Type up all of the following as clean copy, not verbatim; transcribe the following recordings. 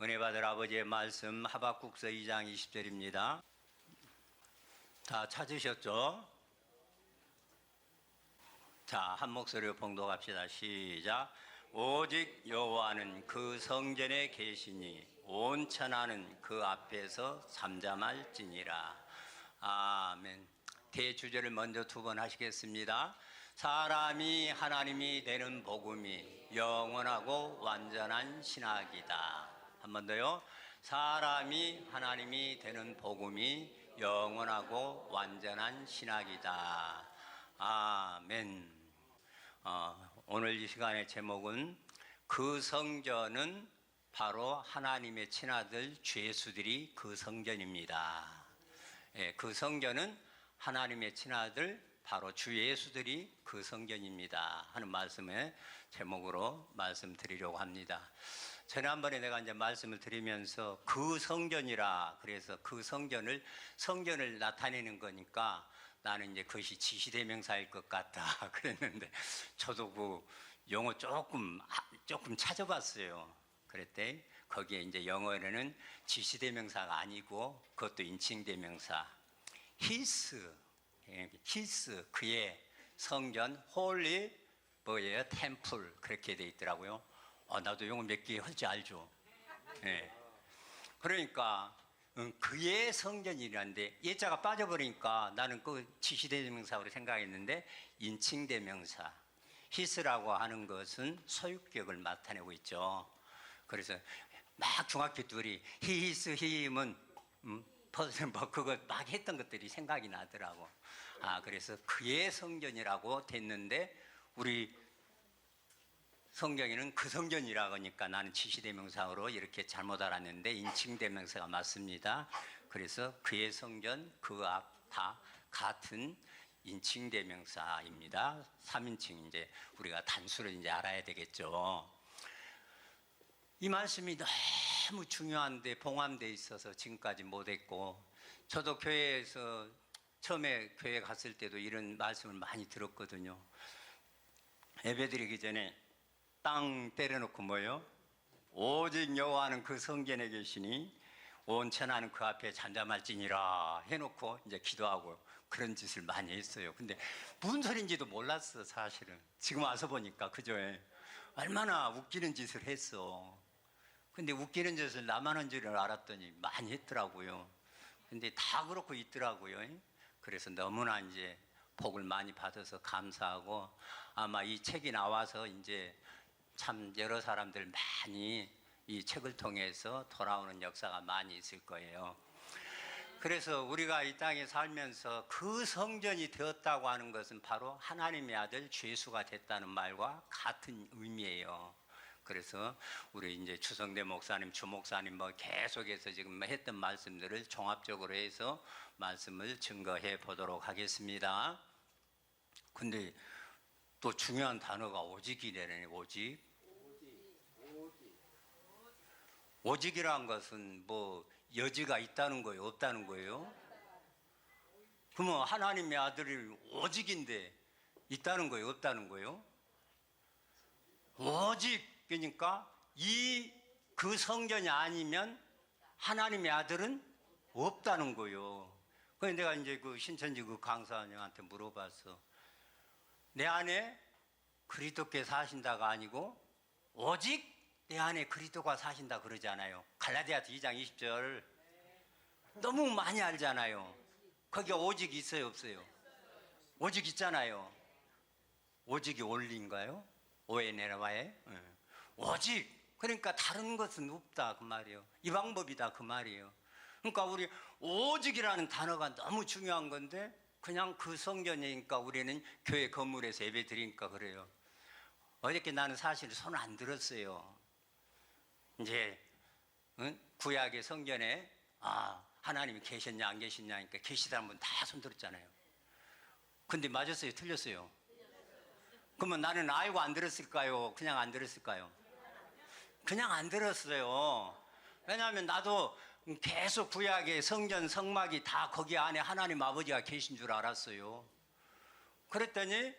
은혜 받을 아버지의 말씀 하박국서 2장 20절입니다. 다 찾으셨죠? 자, 한 목소리로 봉독합시다. 시작. 오직 여호와는 그 성전에 계시니 온 천하는 그 앞에서 잠잠할지니라. 아멘. 대주제를 먼저 두 번 하시겠습니다. 사람이 하나님이 되는 복음이 영원하고 완전한 신학이다. 한 번 더요. 사람이 하나님이 되는 복음이 영원하고 완전한 신학이다. 아멘. 오늘 이 시간의 제목은 그 성전은 바로 하나님의 친아들 주 예수들이 그 성전입니다. 예, 그 성전은 하나님의 친아들 바로 주 예수들이 그 성전입니다 하는 말씀의 제목으로 말씀드리려고 합니다. 지난번에 내가 이제 말씀을 드리면서 그 성전이라 그래서 그 성전을 나타내는 거니까 나는 이제 그것이 지시대명사일 것 같다 그랬는데 저도 그 용어 조금 찾아봤어요. 그랬더니 거기에 이제 영어에는 지시대명사가 아니고 그것도 인칭대명사 his 그의 성전 홀리 뭐예요? 템플 그렇게 돼 있더라고요. 나도 용어 몇 개 할 줄 알죠. 네. 그러니까 그의 성전이라는데 예자가 빠져버리니까 나는 그 지시대명사로 생각했는데 인칭대명사 히스라고 하는 것은 소유격을 나타내고 있죠. 그래서 막 중학교들이 히스 히임은 뭐 그거 막 했던 것들이 생각이 나더라고. 그래서 그의 성전이라고 됐는데 우리 성경에는 그 성전이라고 하니까 나는 지시대명사로 이렇게 잘못 알았는데 인칭대명사가 맞습니다. 그래서 그의 성전, 그 앞 다 같은 인칭대명사입니다. 3인칭 이제 우리가 단수를 이제 알아야 되겠죠. 이 말씀이 너무 중요한데 봉함되어 있어서 지금까지 못했고 저도 교회에서 처음에 교회 갔을 때도 이런 말씀을 많이 들었거든요. 예배드리기 전에 땅 때려놓고 뭐요? 오직 여호와는 그 성전에 계시니 온 천하는 그 앞에 잠잠할지니라 해놓고 이제 기도하고 그런 짓을 많이 했어요. 근데 무슨 소리인지도 몰랐어 사실은. 지금 와서 보니까 그죠? 얼마나 웃기는 짓을 했어. 근데 웃기는 짓을 나만 한 줄을 알았더니 많이 했더라고요. 근데 다 그렇고 있더라고요. 그래서 너무나 이제 복을 많이 받아서 감사하고 아마 이 책이 나와서 이제 참 여러 사람들 많이 이 책을 통해서 돌아오는 역사가 많이 있을 거예요. 그래서 우리가 이 땅에 살면서 그 성전이 되었다고 하는 것은 바로 하나님의 아들 주 예수가 됐다는 말과 같은 의미예요. 그래서 우리 이제 추성대 목사님, 주 목사님 뭐 계속해서 지금 했던 말씀들을 종합적으로 해서 말씀을 증거해 보도록 하겠습니다. 근데 또 중요한 단어가 오직이래네. 오직이라는 것은 뭐 여지가 있다는 거예요? 없다는 거예요? 그러면 하나님의 아들이 오직인데 있다는 거예요? 없다는 거예요? 오직 그러니까 그 성전이 아니면 하나님의 아들은 없다는 거예요. 그래서 내가 이제 그 신천지 그 강사님한테 물어봤어. 내 안에 그리스도께 사신다가 아니고 오직 내 안에 그리스도가 사신다 그러잖아요. 갈라디아서 2장 20절 너무 많이 알잖아요. 거기 오직 있어요 없어요? 오직 있잖아요. 오직이 원리인가요? 오에네라와에 오직 그러니까 다른 것은 없다 그 말이에요. 이 방법이다 그 말이에요. 그러니까 우리 오직이라는 단어가 너무 중요한 건데 그냥 그 성전이니까 우리는 교회 건물에서 예배 드리니까 그래요. 어저께 나는 사실 손 안 들었어요. 이제 구약의 성전에 하나님이 계셨냐 안 계셨냐 하니까 계시다는 분 다 손 들었잖아요. 근데 맞았어요 틀렸어요? 그러면 나는 알고 안 들었을까요? 그냥 안 들었을까요? 그냥 안 들었어요. 왜냐하면 나도 계속 구약의 성전 성막이 다 거기 안에 하나님 아버지가 계신 줄 알았어요. 그랬더니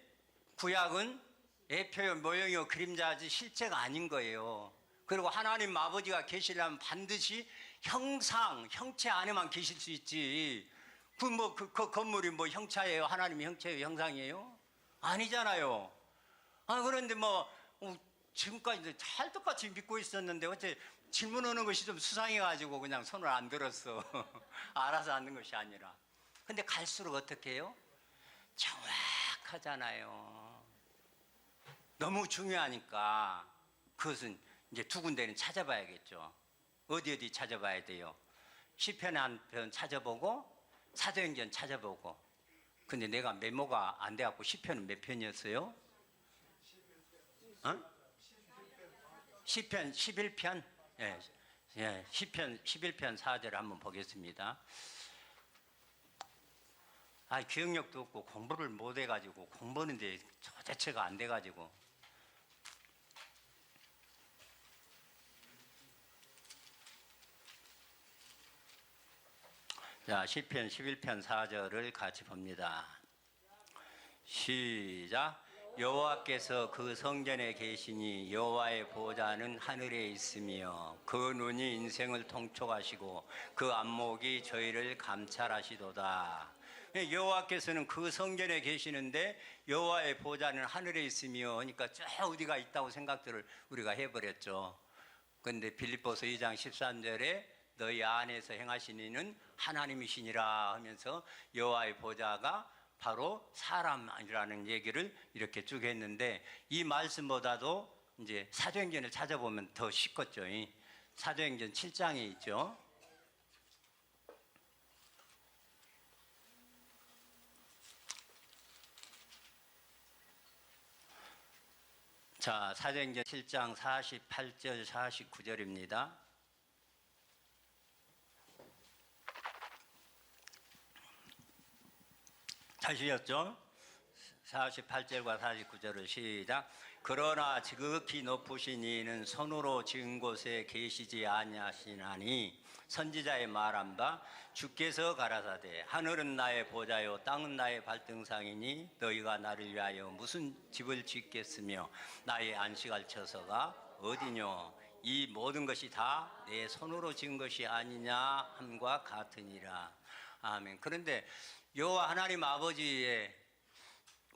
구약은 예표요 모형이요 그림자지 실제가 아닌 거예요. 그리고 하나님 아버지가 계시려면 반드시 형체 안에만 계실 수 있지. 그 건물이 뭐 형체예요? 하나님이 형체예요? 형상이에요? 아니잖아요. 그런데 지금까지 찰떡같이 믿고 있었는데 어째 질문 오는 것이 좀 수상해가지고 그냥 손을 안 들었어. 알아서 앉는 것이 아니라. 근데 갈수록 어떻게 해요? 정확하잖아요. 너무 중요하니까 그것은 이제 두 군데는 찾아봐야겠죠. 어디 찾아봐야 돼요? 시편 한 편 찾아보고 사도행전 찾아보고. 근데 내가 메모가 안 돼갖고 시편은 몇 편이었어요? 시편 11편? 예, 시편 11편 4절을 한번 보겠습니다. 기억력도 없고 공부를 못 해가지고 공부하는데 도대체가 안 돼가지고. 자, 시편 11편 4절을 같이 봅니다. 시작. 여호와께서 그 성전에 계시니 여호와의 보좌는 하늘에 있으며 그 눈이 인생을 통촉하시고 그 안목이 저희를 감찰하시도다. 여호와께서는 그 성전에 계시는데 여호와의 보좌는 하늘에 있으며 그러니까 저 어디가 있다고 생각들을 우리가 해버렸죠. 그런데 빌립보서 2장 13절에 너희 안에서 행하신 이는 하나님이시니라 하면서 여호와의 보좌가 바로 사람이라는 얘기를 이렇게 쭉 했는데, 이 말씀보다도 이제 사도행전을 찾아보면 더 쉽겠죠. 사도행전 7장에 있죠. 자, 사도행전 7장 48절 49절입니다. 다시였죠? 48절과 49절을 시작. 그러나 지극히 높으신 이는 손으로 지은 곳에 계시지 아니하시나니 선지자의 말한 바 주께서 가라사대 하늘은 나의 보좌요 땅은 나의 발등상이니 너희가 나를 위하여 무슨 집을 짓겠으며 나의 안식할 처소가 어디뇨. 이 모든 것이 다 내 손으로 지은 것이 아니냐 함과 같으니라. 아멘. 그런데 여호와 하나님 아버지의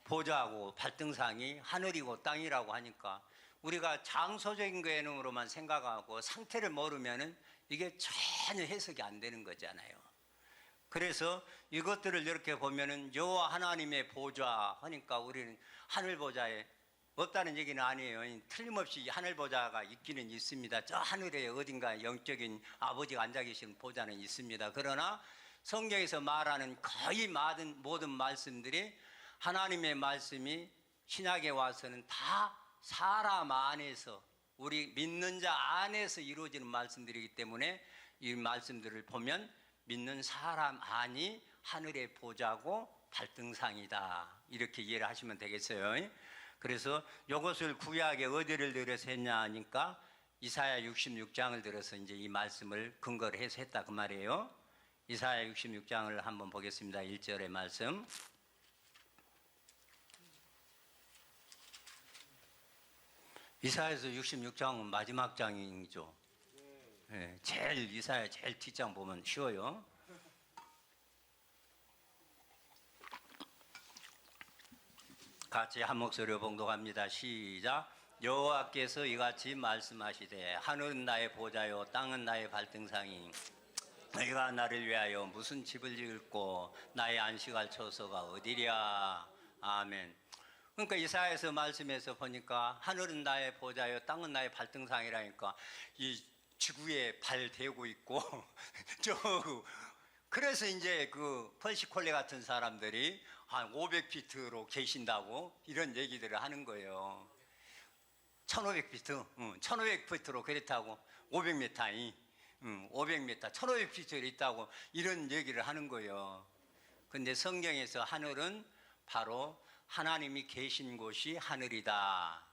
보좌하고 발등상이 하늘이고 땅이라고 하니까 우리가 장소적인 개념으로만 생각하고 상태를 모르면은 이게 전혀 해석이 안 되는 거잖아요. 그래서 이것들을 이렇게 보면은 여호와 하나님의 보좌 하니까 우리는 하늘 보좌에 없다는 얘기는 아니에요. 틀림없이 하늘 보좌가 있기는 있습니다. 저 하늘에 어딘가 영적인 아버지가 앉아 계신 보좌는 있습니다. 그러나 성경에서 말하는 거의 모든 말씀들이 하나님의 말씀이 신약에 와서는 다 사람 안에서, 우리 믿는 자 안에서 이루어지는 말씀들이기 때문에 이 말씀들을 보면 믿는 사람 안이 하늘의 보좌고 발등상이다, 이렇게 이해를 하시면 되겠어요. 그래서 이것을 구약에 어디를 들여서 했냐 하니까 이사야 66장을 들어서 이제 이 말씀을 근거로 해서 했다 그 말이에요. 이사야 66장을 한번 보겠습니다. 1절의 말씀. 이사야에서 66장은 마지막 장이죠. 네, 이사야 제일 뒷장 보면 쉬워요. 같이 한 목소리로 봉독합니다. 시작. 여호와께서 이같이 말씀하시되 하늘은 나의 보좌요 땅은 나의 발등상이 너희가 나를 위하여 무슨 집을 지을꼬 나의 안식할 처소가 어디랴. 아멘. 그러니까 이사야에서 말씀에서 보니까 하늘은 나의 보좌요 땅은 나의 발등상이라니까 이 지구에 발 대고 있고 그래서 이제 그 펄시콜레 같은 사람들이 한 500피트로 계신다고 이런 얘기들을 하는 거예요. 1500피트, 1500피트로 그렇다고 500m이 500m, 1500피트로 있다고 이런 얘기를 하는 거예요. 근데 성경에서 하늘은 바로 하나님이 계신 곳이 하늘이다.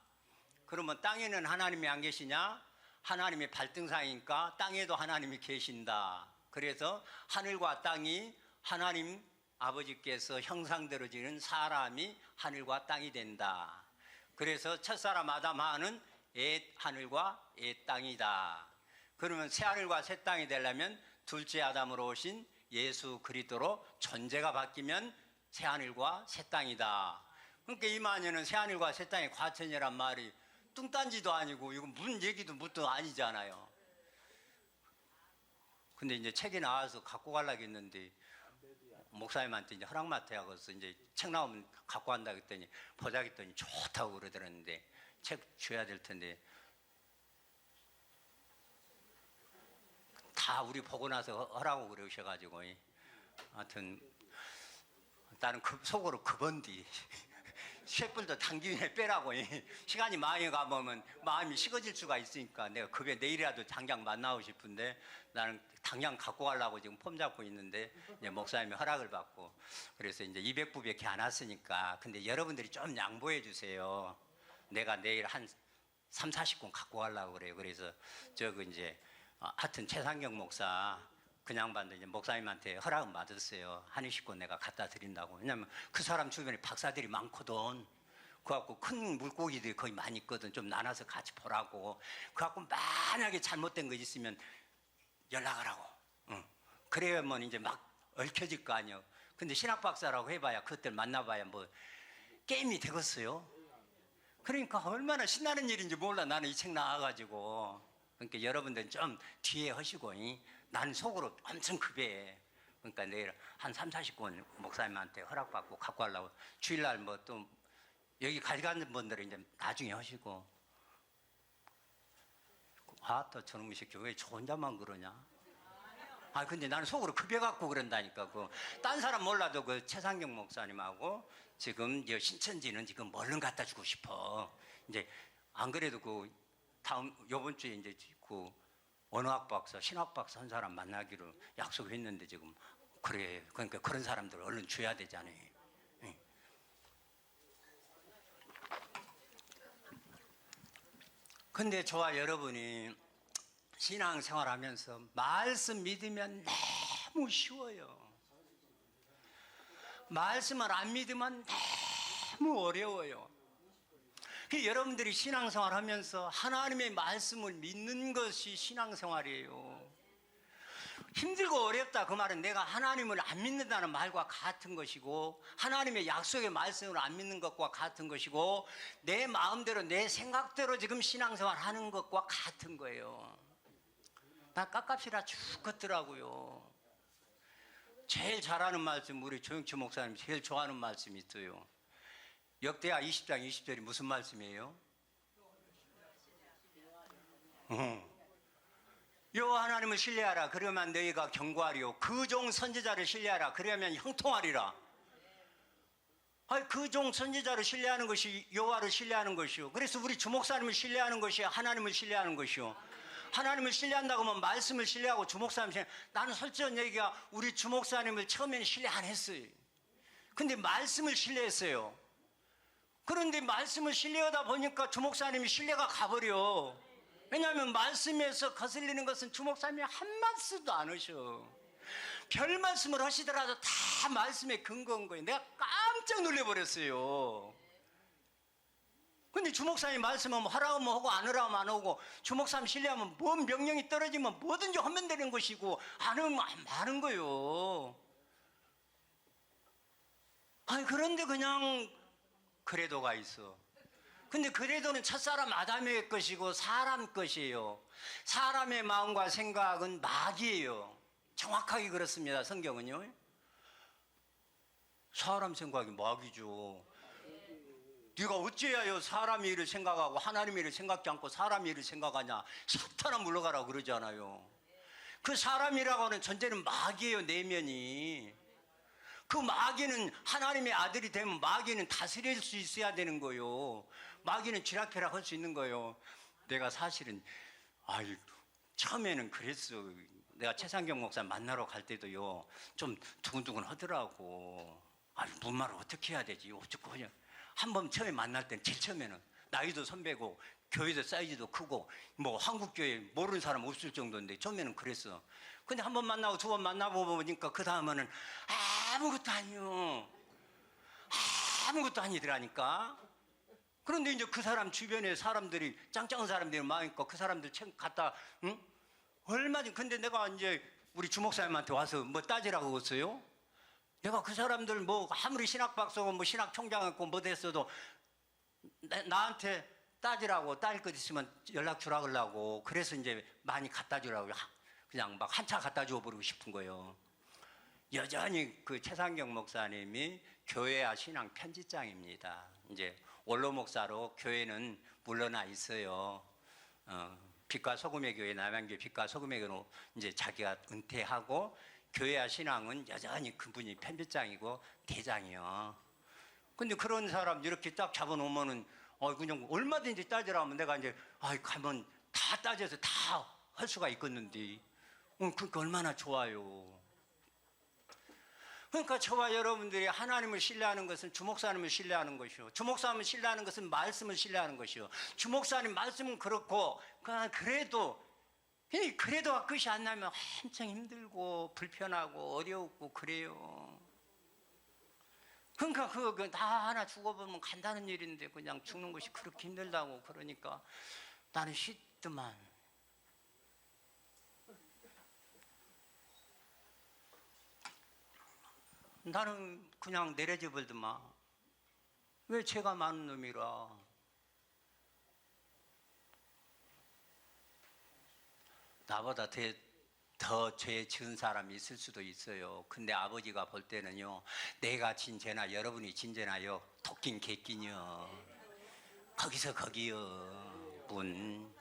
그러면 땅에는 하나님이 안 계시냐? 하나님의 발등상이니까 땅에도 하나님이 계신다. 그래서 하늘과 땅이 하나님 아버지께서 형상대로 지은 사람이 하늘과 땅이 된다. 그래서 첫사람 아담 하와는 옛 하늘과 옛 땅이다. 그러면 새 하늘과 새 땅이 되려면 둘째 아담으로 오신 예수 그리스도로 존재가 바뀌면 새 하늘과 새 땅이다. 그러니까 이만희는 새 하늘과 새 땅의 과천이란 말이 뚱딴지도 아니고 이거 무슨 얘기도 뭣도 아니잖아요. 근데 이제 책이 나와서 갖고 가려고 했는데 목사님한테 이제 허락 맡아야겠어. 이제 책 나오면 갖고 간다 그랬더니 보자 했더니 좋다고 그러더랬는데 책 줘야 될 텐데 다 우리 보고 나서 허라고 그러셔가지고 하여튼 나는 속으로 급언디 쇳불도 당기에 빼라고 시간이 많이 가보면 마음이 식어질 수가 있으니까 내가 급에 내일이라도 당장 만나고 싶은데 나는 당장 갖고 가려고 지금 폼 잡고 있는데 이제 목사님이 허락을 받고 그래서 이제 200부밖에 안 왔으니까 근데 여러분들이 좀 양보해 주세요. 내가 내일 한 3, 40권 갖고 가려고 그래요. 그래서 저거 이제 하여튼 최상경 목사 그냥 반도 이제 목사님한테 허락은 받았어요. 한 20권 내가 갖다 드린다고. 왜냐면 그 사람 주변에 박사들이 많거든. 그래갖고 큰 물고기들이 거의 많이 있거든. 좀 나눠서 같이 보라고. 그래갖고 만약에 잘못된 거 있으면 연락하라고. 응. 그래야만 이제 막 얽혀질 거 아니에요. 근데 신학 박사라고 해봐야 그때 만나봐야 뭐 게임이 되겠어요. 그러니까 얼마나 신나는 일인지 몰라. 나는 이 책 나와가지고. 그러니까 여러분들 좀 뒤에 하시고 나는 속으로 엄청 급해. 그러니까 내일 한 3, 40권 목사님한테 허락받고 갖고 가려고 주일날 뭐 또 여기 가져가는 분들은 이제 나중에 하시고 또 저놈의 새끼 왜 저 혼자만 그러냐? 근데 나는 속으로 급해갖고 그런다니까. 딴 사람 몰라도 그 최상경 목사님하고 지금 신천지는 지금 얼른 갖다 주고 싶어. 이제 안 그래도 그 다음 요번 주에 이제 그 언어학 박사, 신학 박사 한 사람 만나기로 약속했는데 지금 그래. 그러니까 그런 사람들 얼른 줘야 되잖아요. 근데 저와 여러분이 신앙생활하면서 말씀 믿으면 너무 쉬워요. 말씀을 안 믿으면 너무 어려워요. 여러분들이 신앙생활하면서 하나님의 말씀을 믿는 것이 신앙생활이에요. 힘들고 어렵다 그 말은 내가 하나님을 안 믿는다는 말과 같은 것이고 하나님의 약속의 말씀을 안 믿는 것과 같은 것이고 내 마음대로 내 생각대로 지금 신앙생활 하는 것과 같은 거예요. 나 깝깝이라 죽겠더라고요. 제일 잘하는 말씀 우리 조영치 목사님 제일 좋아하는 말씀이 있어요. 역대하 20장 20절이 무슨 말씀이에요? 여호와 하나님을 신뢰하라 그러면 너희가 견고하리요 그 종 선지자를 신뢰하라 그러면 형통하리라. 그 종 선지자를 신뢰하는 것이 여호와를 신뢰하는 것이요. 그래서 우리 주목사님을 신뢰하는 것이 하나님을 신뢰하는 것이요. 하나님을 신뢰한다고 하면 말씀을 신뢰하고 주목사님 신뢰. 나는 솔직한 얘기가 우리 주목사님을 처음에는 신뢰 안 했어요. 근데 말씀을 신뢰했어요. 그런데 말씀을 신뢰하다 보니까 주목사님이 신뢰가 가버려. 왜냐하면 말씀에서 거슬리는 것은 주목사님이 한 말씀도 안 하셔. 별 말씀을 하시더라도 다 말씀에 근거한 거예요. 내가 깜짝 놀래버렸어요. 근데 주목사님 말씀하면 하라면 하고 안 하라면 안 하고 주목사님 신뢰하면 뭔 명령이 떨어지면 뭐든지 하면 되는 것이고 안 하면 안 하는 거예요. 그런데 그냥 그래도가 있어. 근데 그래도는 첫사람 아담의 것이고 사람 것이에요. 사람의 마음과 생각은 마귀예요. 정확하게 그렇습니다. 성경은요. 사람 생각이 마귀죠. 네가 어찌해야 사람의 일을 생각하고 하나님의 일을 생각지 않고 사람의 일을 생각하냐. 사탄아 물러가라고 그러잖아요. 그 사람이라고 하는 존재는 마귀예요. 내면이. 그 마귀는 하나님의 아들이 되면 마귀는 다스릴 수 있어야 되는 거예요. 마귀는 쥐락펴락 할 수 있는 거예요. 내가 사실은 처음에는 그랬어. 내가 최상경 목사 만나러 갈 때도요 좀 두근두근 하더라고. 뭔 말을 어떻게 해야 되지? 어쩌고 그냥 한번 처음에 만날 때는 제일 처음에는 나이도 선배고 교회도 사이즈도 크고 뭐 한국교회 모르는 사람 없을 정도인데 처음에는 그랬어. 근데 한 번 만나고 두 번 만나보고 보니까 그 다음에는 아무것도 아니요. 아무것도 아니더라니까. 그런데 이제 그 사람 주변에 사람들이 짱짱한 사람들이 많으니까 그 사람들 책 갖다, 응? 얼마든지. 근데 내가 이제 우리 주목사님한테 와서 뭐 따지라고 했어요? 내가 그 사람들 뭐 아무리 신학 박사고 뭐 신학 총장했고 뭐 됐어도 나한테 따지라고, 따질 것 있으면 연락 주라 그러려고. 그래서 이제 많이 갖다 주라고 그냥 막 한 차 갖다 줘 버리고 싶은 거예요. 여전히 그 최상경 목사님이 교회와 신앙 편집장입니다. 이제 원로 목사로 교회는 물러나 있어요. 빛과 소금의 교회, 남양교 빛과 소금의 교회로 이제 자기가 은퇴하고, 교회와 신앙은 여전히 그분이 편집장이고 대장이요. 근데 그런 사람 이렇게 딱 잡아놓으면은 그냥 얼마든지 따지라 하면 내가 이제 가면 다 따져서 다 할 수가 있겠는데, 그러니까 얼마나 좋아요. 그러니까 저와 여러분들이 하나님을 신뢰하는 것은 주목사님을 신뢰하는 것이요, 주목사님을 신뢰하는 것은 말씀을 신뢰하는 것이요. 주목사님 말씀은 그렇고 그래도 끝이 안 나면 한참 힘들고 불편하고 어려웠고 그래요. 그러니까 나 하나 죽어보면 간단한 일인데 그냥 죽는 것이 그렇게 힘들다고. 그러니까 나는 싫더만. 나는 그냥 내려져 버리더만. 왜 죄가 많은 놈이라. 나보다 더 죄 지은 사람이 있을 수도 있어요. 근데 아버지가 볼 때는요, 내가 진 죄나 여러분이 진 죄나요, 토낀 개끼녀. 거기서 거기요, 분.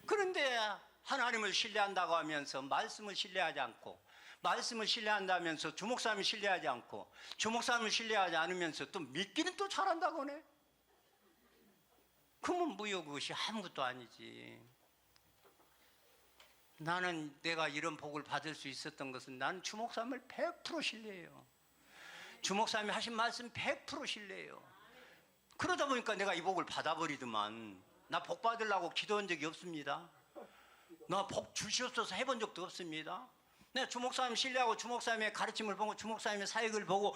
그런데 하나님을 신뢰한다고 하면서 말씀을 신뢰하지 않고, 말씀을 신뢰한다면서 주목사님을 신뢰하지 않고, 주목사님을 신뢰하지 않으면서 또 믿기는 또 잘한다고 하네. 그러면 뭐요, 그것이 아무것도 아니지. 나는 내가 이런 복을 받을 수 있었던 것은 나는 주목사님을 100% 신뢰해요. 주목사님이 하신 말씀 100% 신뢰해요. 그러다 보니까 내가 이 복을 받아버리더만. 나 복 받으려고 기도한 적이 없습니다. 나 복 주시옵소서 해본 적도 없습니다. 내가 주목사님 신뢰하고 주목사님의 가르침을 보고 주목사님의 사역을 보고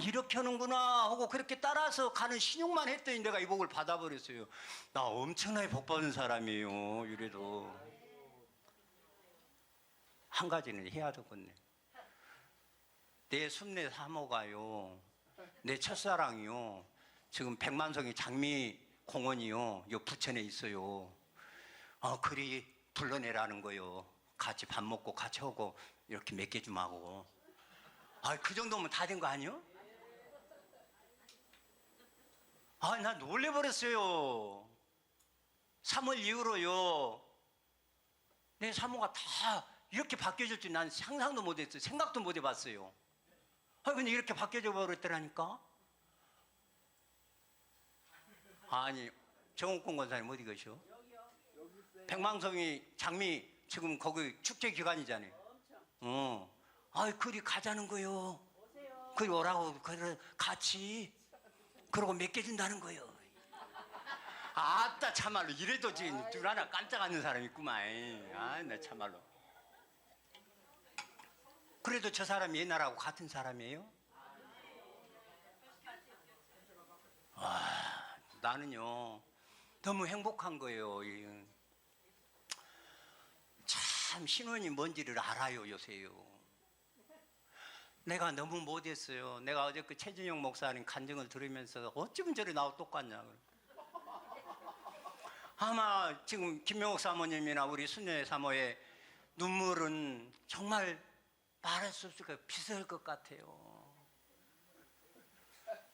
이렇게 하는구나 하고 그렇게 따라서 가는 신용만 했더니 내가 이 복을 받아버렸어요. 나 엄청나게 복 받은 사람이에요. 이래도 한 가지는 해야 되겠네. 내 순례 사모가요, 내 첫사랑이요, 지금 백만성이 장미공원이요, 요 부천에 있어요. 그리 불러내라는 거요. 같이 밥 먹고 같이 하고 이렇게 몇 개 좀 하고. 그 정도면 다 된 거 아니요? 나 놀래버렸어요. 3월 이후로요, 내 사모가 다 이렇게 바뀌어질 줄 난 상상도 못했어요. 생각도 못 해봤어요. 근데 이렇게 바뀌어져 버렸더라니까. 아니, 정옥권 권사님 어디 계셔? 백망성이 장미 지금 거기 축제 기간이잖아요. 그리 가자는 거요. 그리 오라고. 그래 같이. 그러고 몇 개 준다는 거요. 아따 참말로 이래도 지금 둘 하나 깜짝 앉는 사람이 있구만. 나 참말로. 그래도 저 사람이 옛날하고 같은 사람이에요? 나는요 너무 행복한 거예요. 참 신혼이 뭔지를 알아요. 요새요. 내가 너무 못했어요. 내가 어제 그 최진영 목사님 간증을 들으면서 어쩌면 저리 나하고 똑같냐. 아마 지금 김명옥 사모님이나 우리 순례 사모의 눈물은 정말 말할 수 없을 것, 비서일 것 같아요.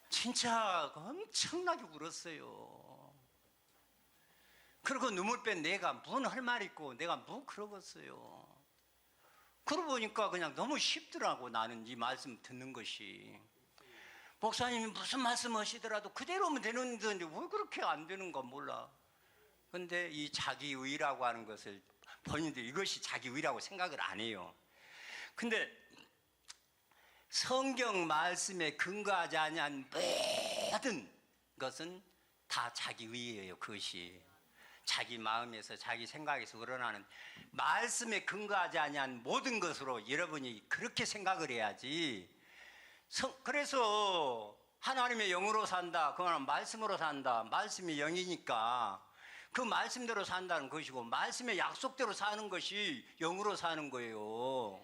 진짜 엄청나게 울었어요. 그리고 눈물 뺀 내가 뭔 할 말 있고 내가 뭐 그러겠어요. 그러고 보니까 그냥 너무 쉽더라고. 나는 이 말씀 듣는 것이. 목사님이 무슨 말씀 하시더라도 그대로면 되는데 왜 그렇게 안 되는가 몰라. 근데 이 자기의라고 하는 것을 본인들 이것이 자기의라고 생각을 안 해요. 근데 성경 말씀에 근거하지 아니한 모든 것은 다 자기의예요. 그것이 자기 마음에서 자기 생각에서 우러나는 말씀에 근거하지 아니한 모든 것으로 여러분이 그렇게 생각을 해야지. 그래서 하나님의 영으로 산다. 그거는 말씀으로 산다. 말씀이 영이니까 그 말씀대로 산다는 것이고, 말씀의 약속대로 사는 것이 영으로 사는 거예요.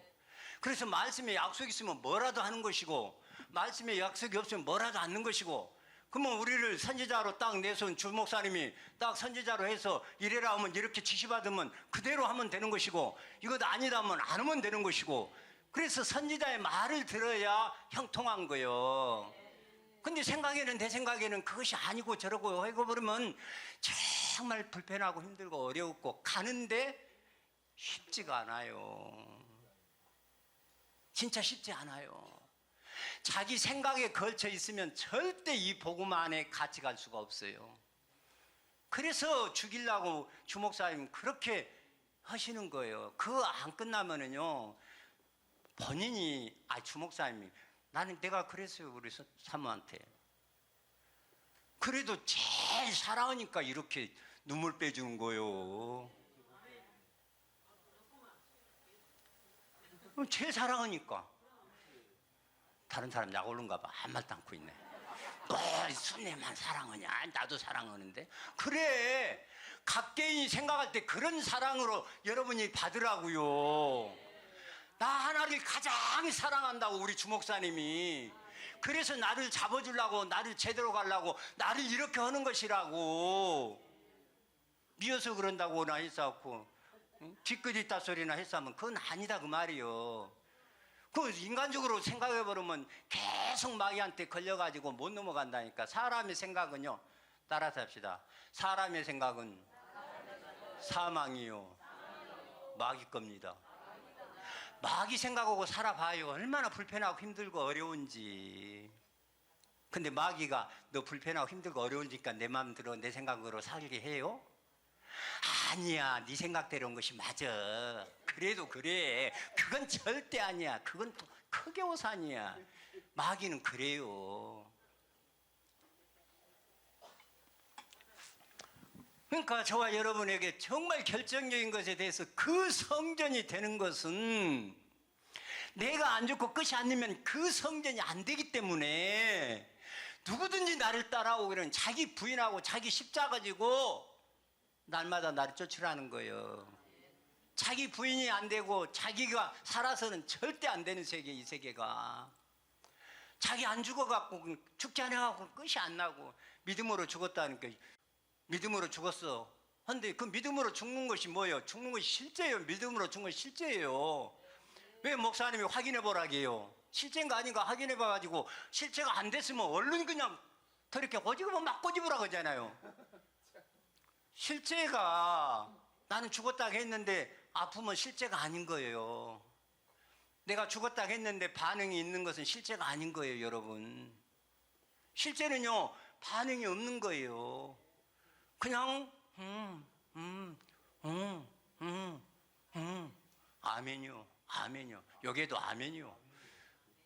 그래서 말씀에 약속이 있으면 뭐라도 하는 것이고, 말씀에 약속이 없으면 뭐라도 않는 것이고, 그러면 우리를 선지자로 딱 내세운 주 목사님이 딱 선지자로 해서 이래라 하면 이렇게 지시받으면 그대로 하면 되는 것이고, 이것도 아니다 하면 안 하면 되는 것이고, 그래서 선지자의 말을 들어야 형통한 거예요. 근데 내 생각에는 그것이 아니고 저러고 하고 그러면 정말 불편하고 힘들고 어렵고 가는데 쉽지가 않아요. 진짜 쉽지 않아요. 자기 생각에 걸쳐 있으면 절대 이 복음 안에 같이 갈 수가 없어요. 그래서 죽이려고 주목사님 그렇게 하시는 거예요. 그거 안 끝나면은요, 본인이, 주목사님이, 나는 내가 그랬어요. 우리 사모한테. 그래도 제일 사랑하니까 이렇게 눈물 빼주는 거예요. 제일 사랑하니까. 다른 사람 약 오른가 봐. 아무 말도 않고 있네. 너 순례만 사랑하냐? 나도 사랑하는데. 그래, 각개인이 생각할 때 그런 사랑으로 여러분이 받으라고요. 나 하나를 가장 사랑한다고 우리 주목사님이. 그래서 나를 잡아주려고, 나를 제대로 가려고, 나를 이렇게 하는 것이라고. 미워서 그런다고 나 했었고, 뒤끝 있다 소리나 했으면 그건 아니다 그 말이요. 그 인간적으로 생각해보면 계속 마귀한테 걸려가지고 못 넘어간다니까. 사람의 생각은요, 따라서 합시다. 사람의 생각은 사망이요, 마귀 겁니다. 마귀 생각하고 살아봐요. 얼마나 불편하고 힘들고 어려운지. 근데 마귀가 너 불편하고 힘들고 어려우니까 내 마음대로 내 생각으로 살게 해요? 아니야, 네 생각대로 온 것이 맞아. 그래도 그래. 그건 절대 아니야. 그건 또 크게 오산이야. 마귀는 그래요. 그러니까 저와 여러분에게 정말 결정적인 것에 대해서 그 성전이 되는 것은, 내가 안 죽고 끝이 안 되면 그 성전이 안 되기 때문에 누구든지 나를 따라오기는 자기 부인하고 자기 십자가 지고 날마다 나를 쫓으라는 거예요. 자기 부인이 안 되고 자기가 살아서는 절대 안 되는 세계, 이 세계가. 자기 안 죽어갖고, 죽지 않아갖고 끝이 안 나고 믿음으로 죽었다니까. 믿음으로 죽었어. 근데 그 믿음으로 죽는 것이 뭐예요? 죽는 것이 실제예요. 믿음으로 죽는 것이 실제예요. 왜 목사님이 확인해 보라게요? 실제인가 아닌가 확인해 봐가지고 실제가 안 됐으면 얼른 그냥 저렇게 꼬집으면 막 꼬집으라고 하잖아요. 실제가, 나는 죽었다고 했는데 아프면 실제가 아닌 거예요. 내가 죽었다고 했는데 반응이 있는 것은 실제가 아닌 거예요, 여러분. 실제는요, 반응이 없는 거예요. 그냥 아멘이요, 아멘이요. 여기에도 아멘이요.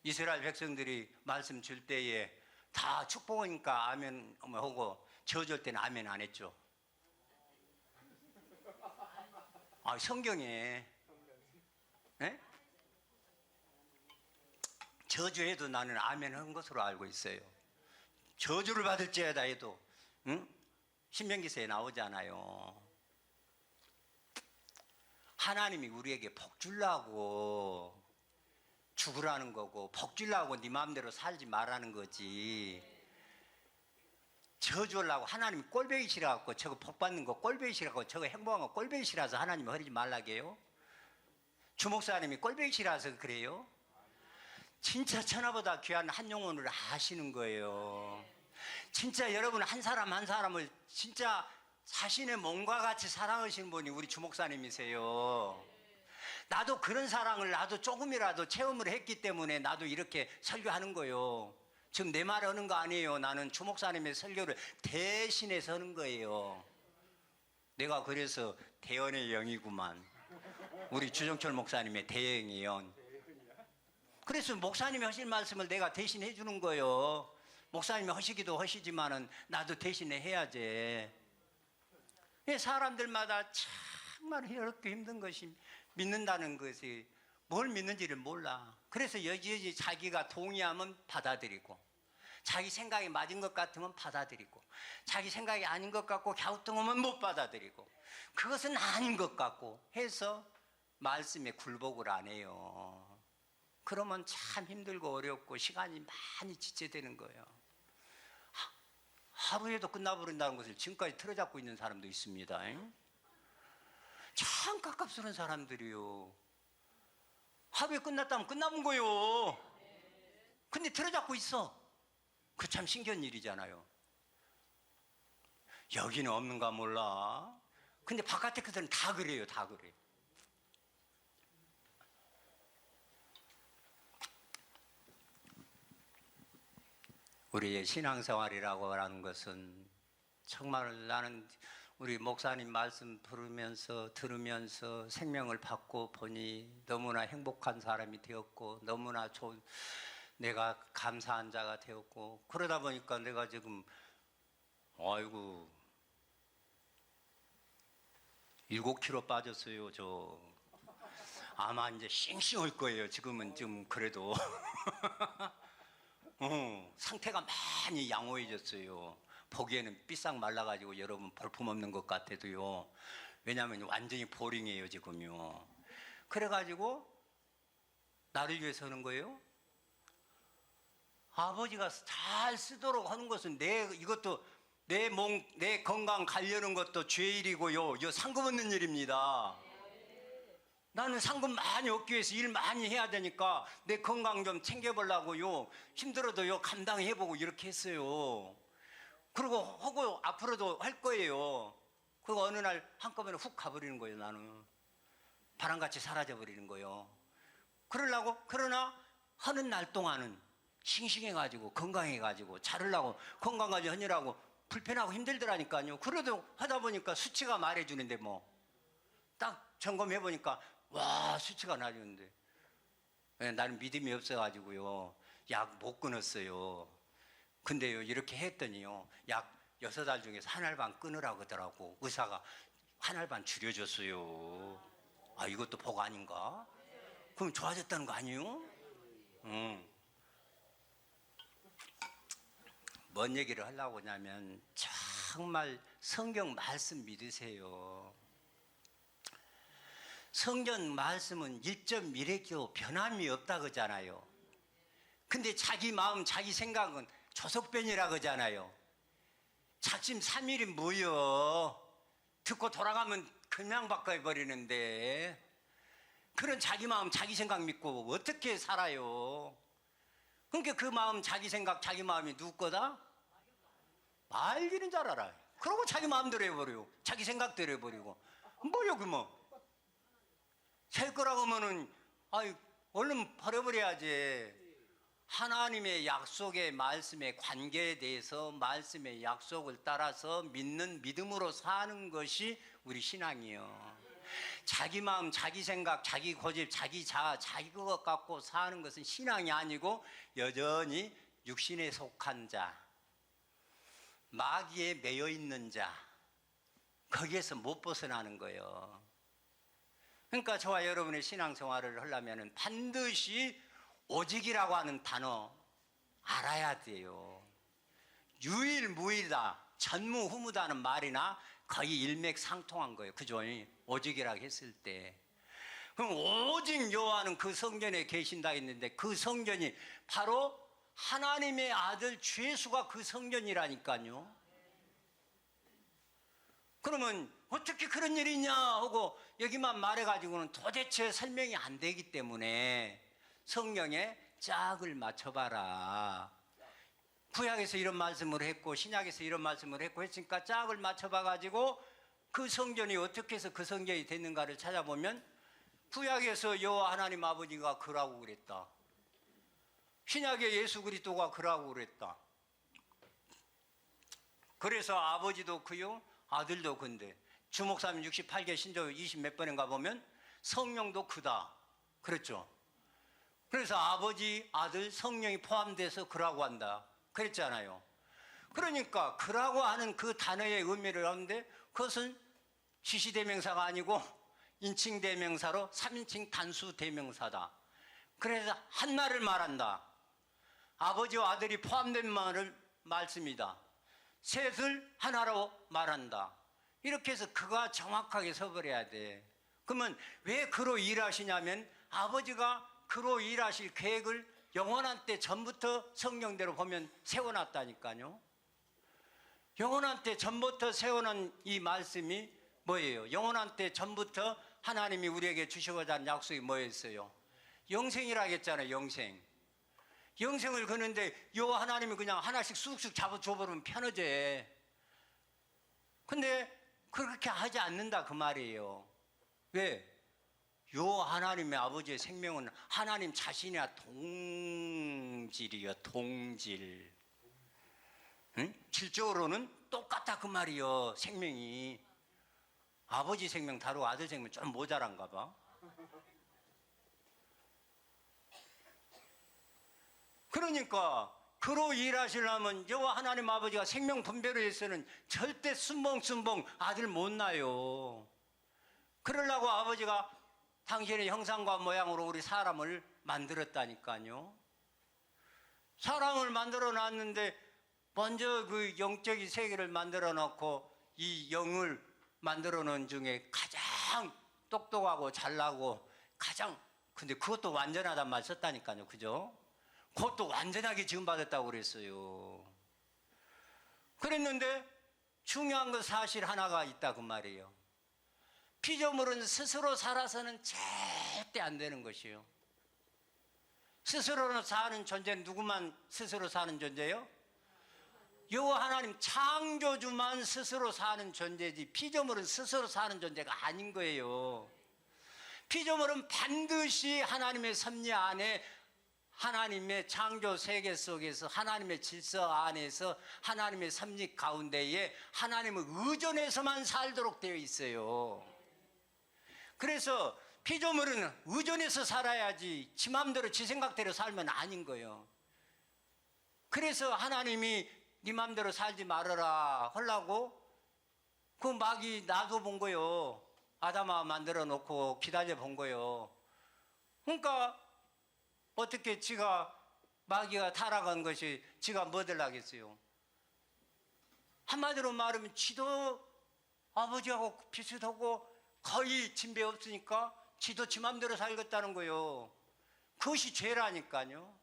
이스라엘 백성들이 말씀 줄 때에 다 축복하니까 아멘 하고, 저줄 때는 아멘 안 했죠. 성경에, 네? 저주해도 나는 아멘 한 것으로 알고 있어요. 저주를 받을지어다 해도, 응? 신명기서에 나오잖아요. 하나님이 우리에게 복 주려고 죽으라는 거고, 복 주려고 네 마음대로 살지 말라는 거지. 저주하려고 하나님이 꼴배기 싫어갖고, 저거 복 받는 거 꼴배기 싫어갖고, 저거 행복한 거 꼴배기 싫어서 하나님이 허리지 말라게요? 주목사님이 꼴배기 싫어서 그래요? 진짜 천하보다 귀한 한 영혼을 아시는 거예요. 진짜 여러분 한 사람 한 사람을 진짜 자신의 몸과 같이 사랑하시는 분이 우리 주목사님이세요. 나도 그런 사랑을 나도 조금이라도 체험을 했기 때문에 나도 이렇게 설교하는 거예요. 지금 내 말 하는 거 아니에요. 나는 주목사님의 설교를 대신해서 하는 거예요. 내가 그래서 대언의 영이구만. 우리 주정철 목사님의 대행의 영. 그래서 목사님이 하실 말씀을 내가 대신해 주는 거예요. 목사님이 하시기도 하시지만은 나도 대신에 해야지. 사람들마다 정말 어렵게 힘든 것이 믿는다는 것이, 뭘 믿는지를 몰라. 그래서 여지여지 자기가 동의하면 받아들이고, 자기 생각이 맞은 것 같으면 받아들이고, 자기 생각이 아닌 것 같고 갸우뚱하면 못 받아들이고, 그것은 아닌 것 같고 해서 말씀에 굴복을 안 해요. 그러면 참 힘들고 어렵고 시간이 많이 지체되는 거예요. 하루에도 끝나버린다는 것을 지금까지 틀어잡고 있는 사람도 있습니다. 참 깝깝스러운 사람들이요. 하루에 끝났다면 끝나본 거요. 근데 틀어잡고 있어. 그 참 신기한 일이잖아요. 여기는 없는가 몰라. 근데 바깥에 그들은 다 그래요. 다 그래. 우리의 신앙생활이라고 하는 것은 정말 나는 우리 목사님 말씀 들으면서 생명을 받고 보니 너무나 행복한 사람이 되었고, 너무나 좋은, 내가 감사한 자가 되었고, 그러다 보니까 내가 지금 아이고 7kg 빠졌어요. 저 아마 이제 싱싱할 거예요. 지금은 좀 그래도 상태가 많이 양호해졌어요. 보기에는 삐싹 말라가지고 여러분 볼품없는 것 같아도요. 왜냐하면 완전히 보링이에요 지금요. 그래가지고 나를 위해서 하는 거예요. 아버지가 잘 쓰도록 하는 것은 이것도 내 몸, 내 건강 가려는 것도 죄 일이고요. 이거 상금 없는 일입니다. 나는 상금 많이 얻기 위해서 일 많이 해야 되니까 내 건강 좀 챙겨보려고요. 힘들어도요 감당해보고 이렇게 했어요. 그리고 하고 앞으로도 할 거예요. 그리고 어느 날 한꺼번에 훅 가버리는 거예요. 나는 바람같이 사라져버리는 거예요. 그러나 하는 날 동안은 싱싱해가지고 건강해가지고 자르려고 건강까지 하느라고 불편하고 힘들더라니까요. 그래도 하다 보니까 수치가 말해주는데 뭐 딱 점검해보니까 와 수치가 낮았는데 나는 믿음이 없어가지고요 약 못 끊었어요. 근데요 이렇게 했더니요 약 6알 중에서 1알 반 끊으라고 하더라고. 의사가 1알 반 줄여줬어요. 아 이것도 복 아닌가? 그럼 좋아졌다는 거 아니에요? 뭔 얘기를 하려고 하냐면 정말 성경 말씀 믿으세요. 성경 말씀은 1.1획도 변함이 없다 그러잖아요. 근데 자기 마음 자기 생각은 조석변이라 그러잖아요. 작심 삼일이 뭐여. 듣고 돌아가면 그냥 바꿔버리는데 그런 자기 마음 자기 생각 믿고 어떻게 살아요. 그러니까 그 마음 자기 생각 자기 마음이 누구 거다? 말기는 잘 알아요. 그러고 자기 마음대로 해버려요. 자기 생각대로 해버리고 뭐요 그 뭐. 살 거라고 하면은 얼른 버려버려야지. 하나님의 약속의 말씀의 관계에 대해서 말씀의 약속을 따라서 믿는 믿음으로 사는 것이 우리 신앙이에요. 자기 마음, 자기 생각, 자기 고집, 자기 자아, 자기 것 갖고 사는 것은 신앙이 아니고 여전히 육신에 속한 자, 마귀에 매여 있는 자, 거기에서 못 벗어나는 거예요. 그러니까 저와 여러분의 신앙생활을 하려면 반드시 오직이라고 하는 단어 알아야 돼요. 유일무이다, 전무후무다는 말이나 거의 일맥상통한 거예요. 그죠? 오직이라고 했을 때. 그럼 오직 여호와는 그 성전에 계신다 했는데 그 성전이 바로 하나님의 아들 주 예수가 그 성전이라니까요. 그러면 어떻게 그런 일이 있냐 하고 여기만 말해가지고는 도대체 설명이 안 되기 때문에 성경에 짝을 맞춰봐라. 구약에서 이런 말씀을 했고 신약에서 이런 말씀을 했고 했으니까 짝을 맞춰봐가지고 그 성전이 어떻게 해서 그 성전이 됐는가를 찾아보면 구약에서 여호와 하나님 아버지가 그라고 그랬다. 신약에 예수 그리스도가 그라고 그랬다. 그래서 아버지도 그요 아들도 근데 주목사님 68개 신조 20 몇 번인가 보면 성령도 그다 그랬죠. 그래서 아버지, 아들, 성령이 포함돼서 그라고 한다 그랬잖아요. 그러니까 그라고 하는 그 단어의 의미를 하는데 그것은 시시대명사가 아니고 인칭대명사로 3인칭 단수대명사다. 그래서 한나를 말한다. 아버지와 아들이 포함된 말씀이다. 셋을 하나로 말한다. 이렇게 해서 그가 정확하게 서버려야 돼. 그러면 왜 그로 일하시냐면 아버지가 그로 일하실 계획을 영원한 때 전부터 성경대로 보면 세워놨다니까요. 영원한 때 전부터 세워놓은 이 말씀이 뭐예요? 영원한 때 전부터 하나님이 우리에게 주시고자 하는 약속이 뭐였어요? 영생이라 했잖아요. 영생. 영생을 그는데 요 하나님이 그냥 하나씩 쑥쑥 잡아줘버리면 편해져. 근데 그렇게 하지 않는다 그 말이에요. 왜? 요 하나님의 아버지의 생명은 하나님 자신이야 동질이요. 동질. 응? 질적으로는 똑같다 그 말이요. 생명이. 아버지 생명 다르고 아들 생명 좀 모자란가 봐. 그러니까 그로 일하시려면 여호와 하나님 아버지가 생명 분별을 해서는 절대 순봉 아들 못 낳아요. 그러려고 아버지가 당신의 형상과 모양으로 우리 사람을 만들었다니까요. 사람을 만들어 놨는데 먼저 그 영적인 세계를 만들어 놓고 이 영을 만들어 놓은 중에 가장 똑똑하고 잘나고 가장 근데 그것도 완전하단 말 썼다니까요. 그죠? 그것도 완전하게 지음받았다고 그랬어요. 그랬는데 중요한 건 사실 하나가 있다 그 말이에요. 피조물은 스스로 살아서는 절대 안 되는 것이에요. 스스로 사는 존재는 누구만 스스로 사는 존재예요? 여호와 하나님 창조주만 스스로 사는 존재지 피조물은 스스로 사는 존재가 아닌 거예요. 피조물은 반드시 하나님의 섭리 안에 하나님의 창조 세계 속에서 하나님의 질서 안에서 하나님의 섭리 가운데에 하나님을 의존해서만 살도록 되어 있어요. 그래서 피조물은 의존해서 살아야지 지 맘대로 지 생각대로 살면 아닌 거예요. 그래서 하나님이 네 맘대로 살지 말아라 하려고 그 마귀 놔둬본 거예요. 아담아 만들어 놓고 기다려 본 거예요. 그러니까 어떻게 지가 마귀가 타락한 것이 지가 뭐들 하겠어요? 한마디로 말하면 지도 아버지하고 비슷하고 거의 진배 없으니까 지도 지 맘대로 살겠다는 거예요. 그것이 죄라니까요.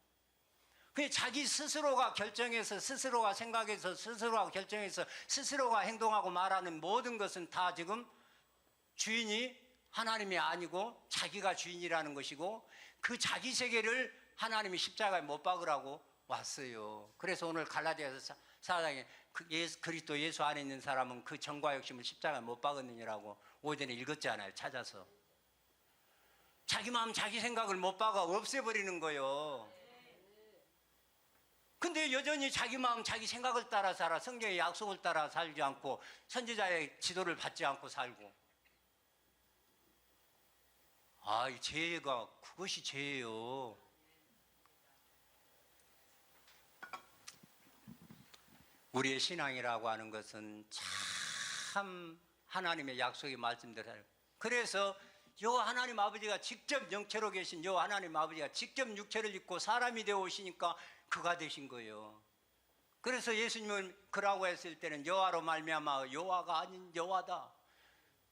그게 자기 스스로가 결정해서 스스로가 생각해서 스스로가 결정해서 스스로가 행동하고 말하는 모든 것은 다 지금 주인이 하나님이 아니고 자기가 주인이라는 것이고 그 자기 세계를 하나님이 십자가에 못 박으라고 왔어요. 그래서 오늘 갈라디아서 4장에 그리스도 예수 안에 있는 사람은 그 정과 욕심을 십자가에 못 박았느니라고 오전에 읽었잖아요. 찾아서. 자기 마음 자기 생각을 못 박아 없애버리는 거예요. 근데 여전히 자기 마음 자기 생각을 따라 살아 성경의 약속을 따라 살지 않고 선지자의 지도를 받지 않고 살고 이 죄가 그것이 죄예요. 우리의 신앙이라고 하는 것은 참 하나님의 약속의 말씀대로 그래서 여호와 하나님 아버지가 직접 영체로 계신 여호와 하나님 아버지가 직접 육체를 입고 사람이 되어 오시니까 그가 되신 거예요. 그래서 예수님은 그라고 했을 때는 여호와로 말미암아 여호와가 아닌 여호와다.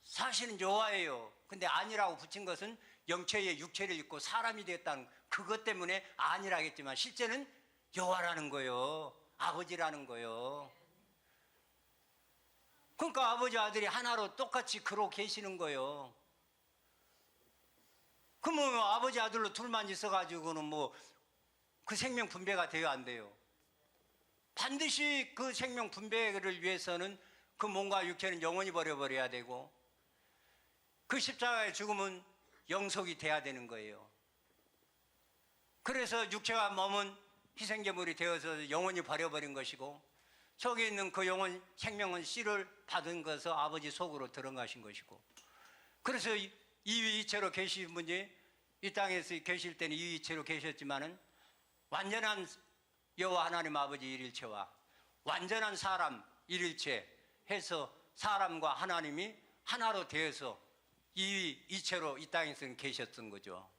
사실은 여호와예요. 근데 아니라고 붙인 것은 영체의 육체를 입고 사람이 되었다는 그것 때문에 아니라겠지만 실제는 여호와라는 거예요. 아버지라는 거예요. 그러니까 아버지 아들이 하나로 똑같이 그러고 계시는 거예요. 그러면 아버지 아들로 둘만 있어가지고는 뭐 그 생명 분배가 돼요 안 돼요? 반드시 그 생명 분배를 위해서는 그 몸과 육체는 영원히 버려버려야 되고 그 십자가의 죽음은 영속이 돼야 되는 거예요. 그래서 육체가 몸은 희생제물이 되어서 영원히 버려버린 것이고 속에 있는 그 영혼 생명은 씨를 받은 것을 아버지 속으로 들어가신 것이고 그래서 이위이체로 계신 분이 이 땅에서 계실 때는 이위이체로 계셨지만은 완전한 여호와 하나님 아버지 일일체와 완전한 사람 일일체 해서 사람과 하나님이 하나로 되어서 이위이체로 이 땅에서는 계셨던 거죠.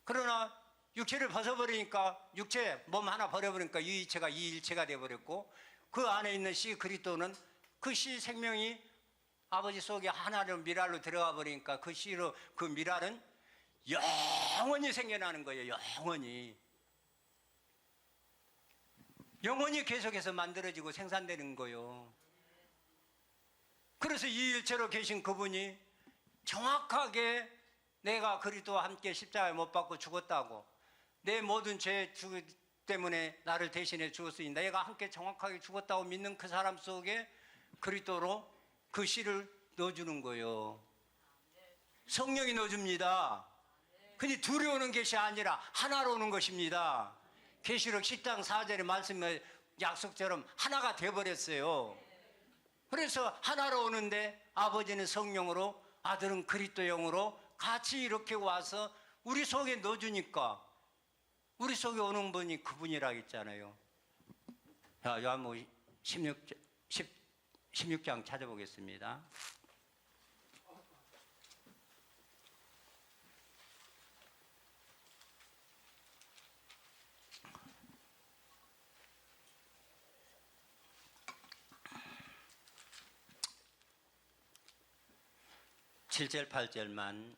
그러나 육체를 벗어버리니까 육체 몸 하나 버려버리니까 유일체가 이일체가 되어버렸고 그 안에 있는 씨 그리스도는 그 씨 생명이 아버지 속에 하나로 미랄로 들어가 버리니까 그 씨로 그 미랄은 영원히 생겨나는 거예요. 영원히 계속해서 만들어지고 생산되는 거예요. 그래서 이 일체로 계신 그분이 정확하게 내가 그리스도와 함께 십자가에 못 박고 죽었다고, 내 모든 죄 때문에 나를 대신해 죽었으니 내가 함께 정확하게 죽었다고 믿는 그 사람 속에 그리스도로 그 씨를 넣어주는 거예요. 성령이 넣어줍니다. 근데 둘이 오는 것이 아니라 하나로 오는 것입니다. 계시록 10장 4절의 말씀의 약속처럼 하나가 되어버렸어요. 그래서 하나로 오는데 아버지는 성령으로, 아들은 그리스도 영으로 같이 이렇게 와서 우리 속에 넣어주니까 우리 속에 오는 분이 그분이라고 했잖아요. 자, 요한복음 16장 찾아보겠습니다. 칠 절 8절만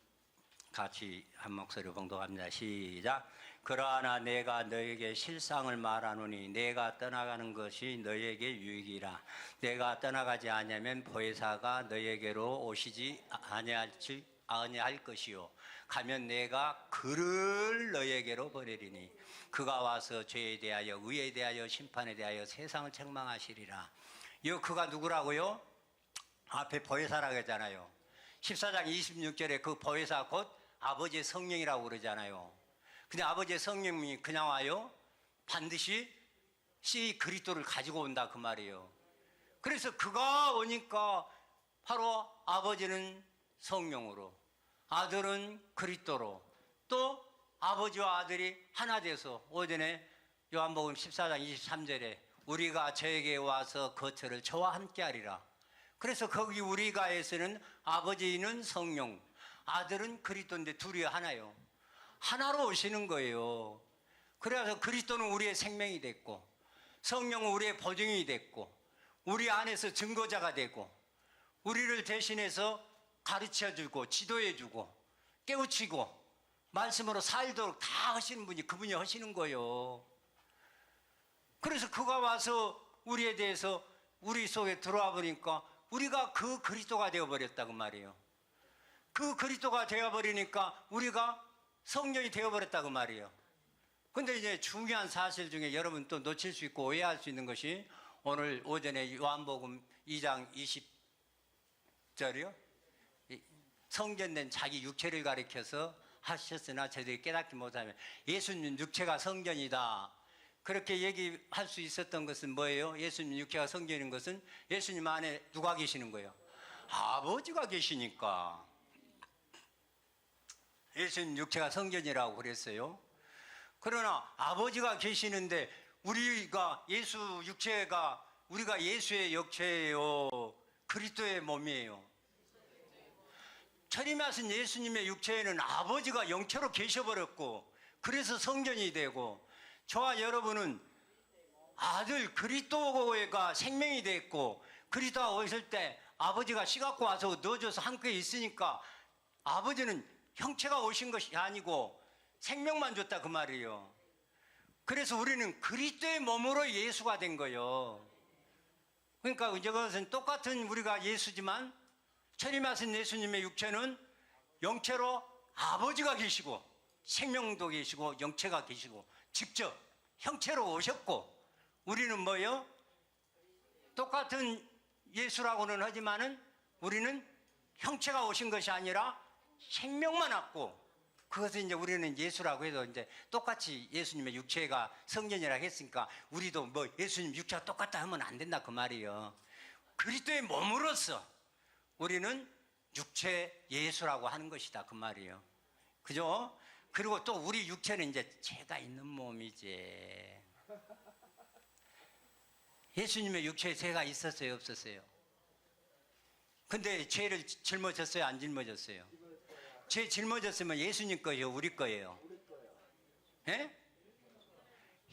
같이 한 목소리로 봉독합니다. 시작. 그러나 내가 너에게 실상을 말하노니 내가 떠나가는 것이 너에게 유익이라. 내가 떠나가지 아니하면 보혜사가 너에게로 오시지 아니할 것이요, 가면 내가 그를 너에게로 보내리니 그가 와서 죄에 대하여 의에 대하여 심판에 대하여 세상을 책망하시리라. 이 그가 누구라고요? 앞에 보혜사라고 했잖아요. 14장 26절에 그 보혜사 곧 아버지의 성령이라고 그러잖아요. 근데 아버지의 성령이 그냥 와요? 반드시 씨 그리스도를 가지고 온다 그 말이에요. 그래서 그가 오니까 바로 아버지는 성령으로, 아들은 그리스도로, 또 아버지와 아들이 하나 돼서 오전에 요한복음 14장 23절에 우리가 저에게 와서 거처를 저와 함께 하리라. 그래서 거기 우리가에서는 아버지는 성령, 아들은 그리스도인데 둘이 하나요. 하나로 오시는 거예요. 그래서 그리스도는 우리의 생명이 됐고, 성령은 우리의 보증이 됐고, 우리 안에서 증거자가 되고, 우리를 대신해서 가르쳐주고 지도해주고 깨우치고 말씀으로 살도록 다 하시는 분이 그분이 하시는 거예요. 그래서 그가 와서 우리에 대해서 우리 속에 들어와 버리니까 우리가 그 그리스도가 되어버렸다고 말이에요. 그 그리스도가 되어버리니까 우리가 성령이 되어버렸다고 말이에요. 근데 이제 중요한 사실 중에 여러분 또 놓칠 수 있고 오해할 수 있는 것이 오늘 오전에 요한복음 2장 20절이요. 성전된 자기 육체를 가리켜서 하셨으나 저들이 깨닫지 못하면 예수님 육체가 성전이다. 그렇게 얘기할 수 있었던 것은 뭐예요? 예수님 육체가 성전인 것은 예수님 안에 누가 계시는 거예요? 아버지가 계시니까. 예수님 육체가 성전이라고 그랬어요. 그러나 아버지가 계시는데 우리가 예수 육체가 우리가 예수의 육체예요, 그리스도의 몸이에요. 천임하신 예수님의 육체에는 아버지가 영체로 계셔버렸고 그래서 성전이 되고, 저와 여러분은 아들 그리스도가 생명이 됐고, 그리스도가 오실 때 아버지가 씨 갖고 와서 넣어줘서 함께 있으니까 아버지는 형체가 오신 것이 아니고 생명만 줬다 그 말이에요. 그래서 우리는 그리스도의 몸으로 예수가 된 거예요. 그러니까 이것은 똑같은 우리가 예수지만 천임하신 예수님의 육체는 영체로 아버지가 계시고 생명도 계시고 영체가 계시고 직접 형체로 오셨고, 우리는 뭐예요? 똑같은 예수라고는 하지만은 우리는 형체가 오신 것이 아니라 생명만 왔고, 그것을 이제 우리는 예수라고 해도 이제 똑같이 예수님의 육체가 성전이라고 했으니까 우리도 뭐 예수님 육체가 똑같다 하면 안 된다 그 말이에요. 그리스도의 몸으로서 우리는 육체 예수라고 하는 것이다 그 말이에요. 그죠? 그리고 또 우리 육체는 이제 죄가 있는 몸이지. 예수님의 육체에 죄가 있었어요, 없었어요? 근데 죄를 짊어졌어요, 안 짊어졌어요? 죄 짊어졌으면 예수님 거예요, 우리 거예요? 예?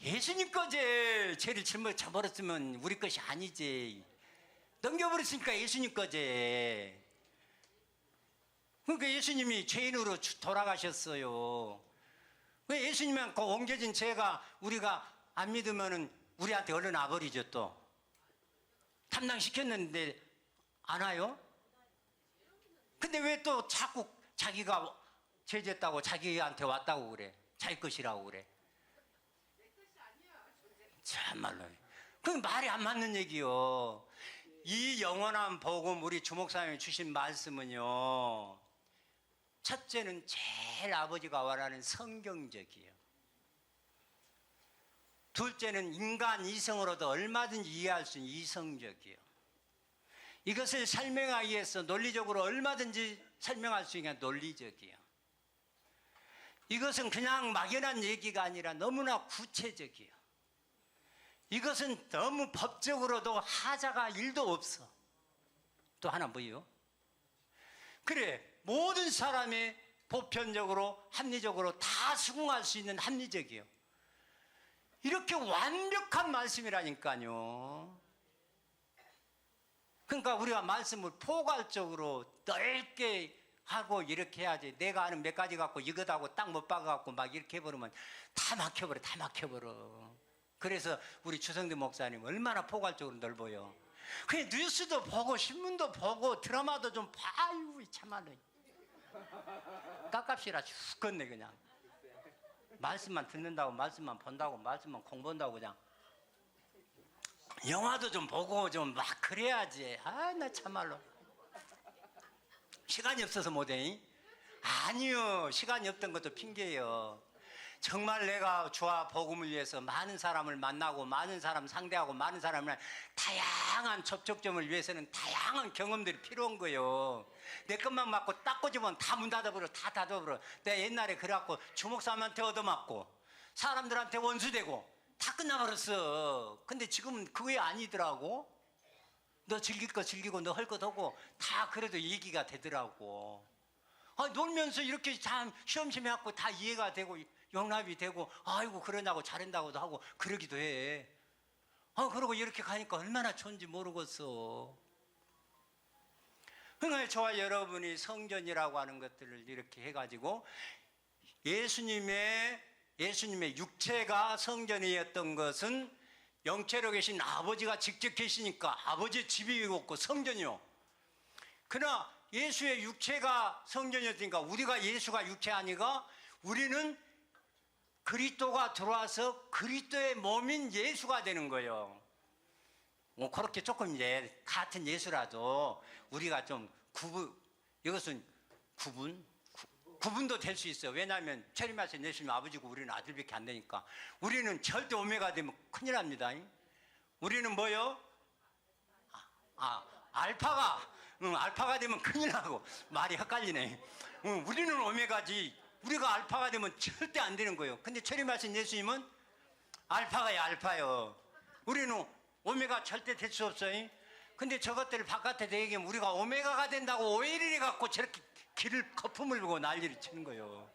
예수님 거지. 죄를 짊어졌으면 우리 것이 아니지. 넘겨버렸으니까 예수님 거지. 그러니까 예수님이 죄인으로 돌아가셨어요. 왜 예수님한테 옮겨진 죄가 우리가 안 믿으면은 우리한테 얼른 와버리죠 또. 탐당시켰는데 안 와요? 근데 왜 또 자꾸 자기가 죄졌다고 자기한테 왔다고 그래? 자기 것이라고 그래? 참말로. 그건 말이 안 맞는 얘기요. 이 영원한 복음 우리 주목사님이 주신 말씀은요. 첫째는 제일 아버지가 원하는 성경적이에요. 둘째는 인간 이성으로도 얼마든지 이해할 수 있는 이성적이에요. 이것을 설명하기 위해서 논리적으로 얼마든지 설명할 수 있는 논리적이에요. 이것은 그냥 막연한 얘기가 아니라 너무나 구체적이에요. 이것은 너무 법적으로도 하자가 일도 없어. 또 하나 뭐예요? 그래, 모든 사람이 보편적으로 합리적으로 다 수긍할 수 있는 합리적이에요. 이렇게 완벽한 말씀이라니까요. 그러니까 우리가 말씀을 포괄적으로 넓게 하고 이렇게 해야지. 내가 아는 몇 가지 갖고 이것 하고 딱 못 박아갖고 막 이렇게 해버리면 다 막혀버려. 그래서 우리 주성대 목사님 얼마나 포괄적으로 넓어요. 그냥 뉴스도 보고 신문도 보고 드라마도 좀 봐요. 참말로 깝깝시라 죽겠네. 그냥 말씀만 듣는다고, 말씀만 본다고, 말씀만 공부한다고 그냥. 영화도 좀 보고 좀 막 그래야지. 아, 나 참말로 시간이 없어서 못해. 아니요, 시간이 없던 것도 핑계예요. 정말 내가 주와 복음을 위해서 많은 사람을 만나고 많은 사람 상대하고 많은 사람을 다양한 접촉점을 위해서는 다양한 경험들이 필요한 거예요. 내 것만 맞고 딱 꼬집으면 다 문 닫아버려. 다 닫아버려. 내가 옛날에 그래갖고 주목사님한테 얻어맞고 사람들한테 원수되고 다 끝나버렸어. 근데 지금은 그게 아니더라고. 너 즐길 거 즐기고 너 할 것 하고 다 그래도 얘기가 되더라고. 놀면서 이렇게 참 시험시험 해갖고 다 이해가 되고 용납이 되고 아이고 그러냐고 잘한다고도 하고 그러기도 해. 그러고 이렇게 가니까 얼마나 좋은지 모르겠어. 그러니까 저와 여러분이 성전이라고 하는 것들을 이렇게 해가지고 예수님의 육체가 성전이었던 것은 영체로 계신 아버지가 직접 계시니까 아버지의 집이 없고 성전이요. 그러나 예수의 육체가 성전이었으니까 우리가 예수가 육체 아니가 우리는 그리스도가 들어와서 그리스도의 몸인 예수가 되는 거예요. 그렇게 조금 이제 같은 예수라도 우리가 좀 이것은 구분도 될 수 있어요. 왜냐하면 체리마스 예수님 아버지고 우리는 아들밖에 안 되니까. 우리는 절대 오메가 되면 큰일 납니다. 우리는 뭐요? 알파가 되면 큰일 나고 말이 헷갈리네. 우리는 오메가지. 우리가 알파가 되면 절대 안 되는 거예요. 근데 체리마스 예수님은 알파가야 알파요. 우리는 오메가 절대 될 수 없어요. 근데 저것들을 바깥에 대기면 우리가 오메가가 된다고 오해를 해갖고 저렇게 거품을 부고 난리를 치는 거예요.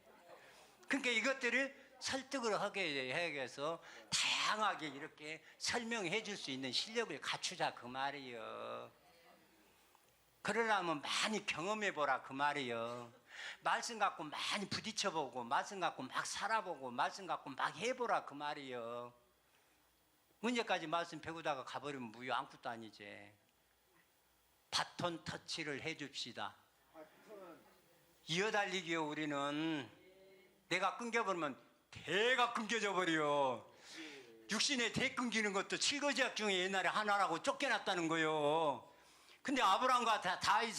그러니까 이것들을 설득을 하게 해서 다양하게 이렇게 설명해 줄 수 있는 실력을 갖추자 그 말이에요. 그러려면 많이 경험해 보라 그 말이에요. 말씀 갖고 많이 부딪혀보고 말씀 갖고 막 살아보고 말씀 갖고 막 해보라 그 말이에요. 언제까지 말씀 배우다가 가버리면 무효 아무것도 아니지. 바톤 터치를 해줍시다. 이어달리기요. 우리는 내가 끊겨버리면 대가 끊겨져 버려. 육신에 대 끊기는 것도 7거지약 중에 옛날에 하나라고 쫓겨났다는 거요. 근데 아브라함과 다윗이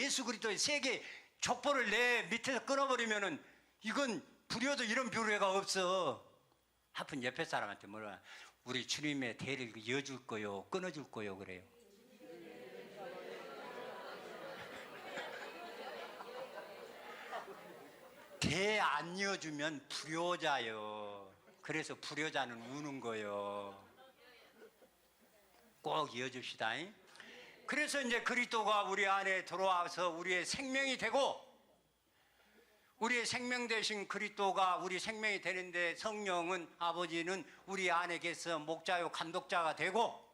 예수 그리스도의 세계 족보를 내 밑에서 끊어버리면은 이건 불효도 이런 불효가 없어. 하여튼 옆에 사람한테 뭐라 우리 주님의 대를 이어줄 거요 끊어줄 거요 그래요. 대 안 이어주면 불효자요. 그래서 불효자는 우는 거요. 꼭 이어줍시다. 그래서 이제 그리스도가 우리 안에 들어와서 우리의 생명이 되고 우리의 생명 되신 그리스도가 우리 생명이 되는데 성령은 아버지는 우리 안에 계서 목자요 감독자가 되고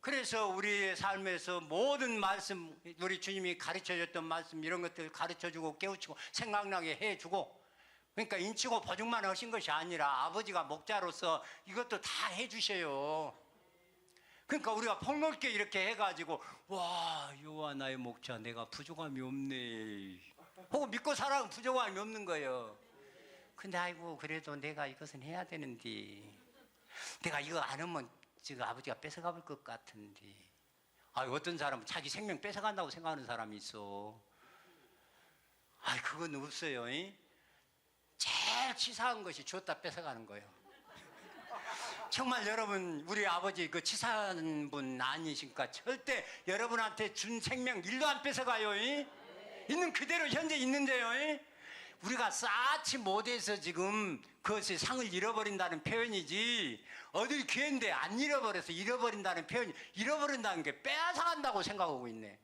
그래서 우리의 삶에서 모든 말씀 우리 주님이 가르쳐줬던 말씀 이런 것들 가르쳐주고 깨우치고 생각나게 해주고 그러니까 인치고 보증만 하신 것이 아니라 아버지가 목자로서 이것도 다 해주셔요. 그러니까 우리가 폭넓게 이렇게 해가지고 와 여호와 나의 목자 내가 부족함이 없네 하고 믿고 살아가면 부족함이 없는 거예요. 근데 아이고 그래도 내가 이것은 해야 되는데 내가 이거 안 하면 지금 아버지가 뺏어가볼 것 같은데 어떤 사람은 자기 생명 뺏어간다고 생각하는 사람이 있어. 그건 없어요. 제일 치사한 것이 줬다 뺏어가는 거예요. 정말 여러분 우리 아버지 그 치사한 분 아니십니까? 절대 여러분한테 준 생명 일도 안 뺏어가요. 있는 그대로 현재 있는데요. 우리가 쌓지 못해서 지금 그것이 상을 잃어버린다는 표현이지 어딜 기회인데 안 잃어버려서 잃어버린다는 표현이 잃어버린다는 게 빼앗아간다고 생각하고 있네.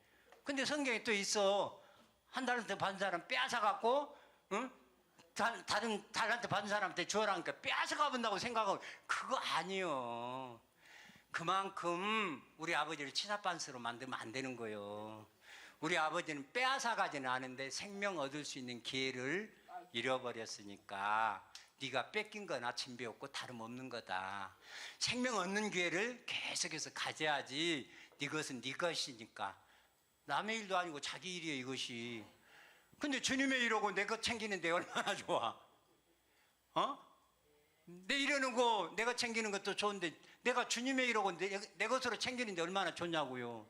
근데 성경에 또 있어. 한 달란트 받은 사람 빼앗아갖고 응? 다른 달란트 받은 사람한테 주어라니까 빼앗아가 본다고 생각하고 그거 아니요. 그만큼 우리 아버지를 치사반스로 만들면 안 되는 거예요. 우리 아버지는 빼앗아가지는 않은데 생명 얻을 수 있는 기회를 잃어버렸으니까 네가 뺏긴 거나 진배 없고 다름없는 거다. 생명 얻는 기회를 계속해서 가져야지. 이것은 네 것이니까. 남의 일도 아니고 자기 일이에요 이것이. 근데 주님의 일하고 내 것 챙기는데 얼마나 좋아. 내 일하는 거 내가 챙기는 것도 좋은데 내가 주님의 일하고 내 것으로 챙기는데 얼마나 좋냐고요.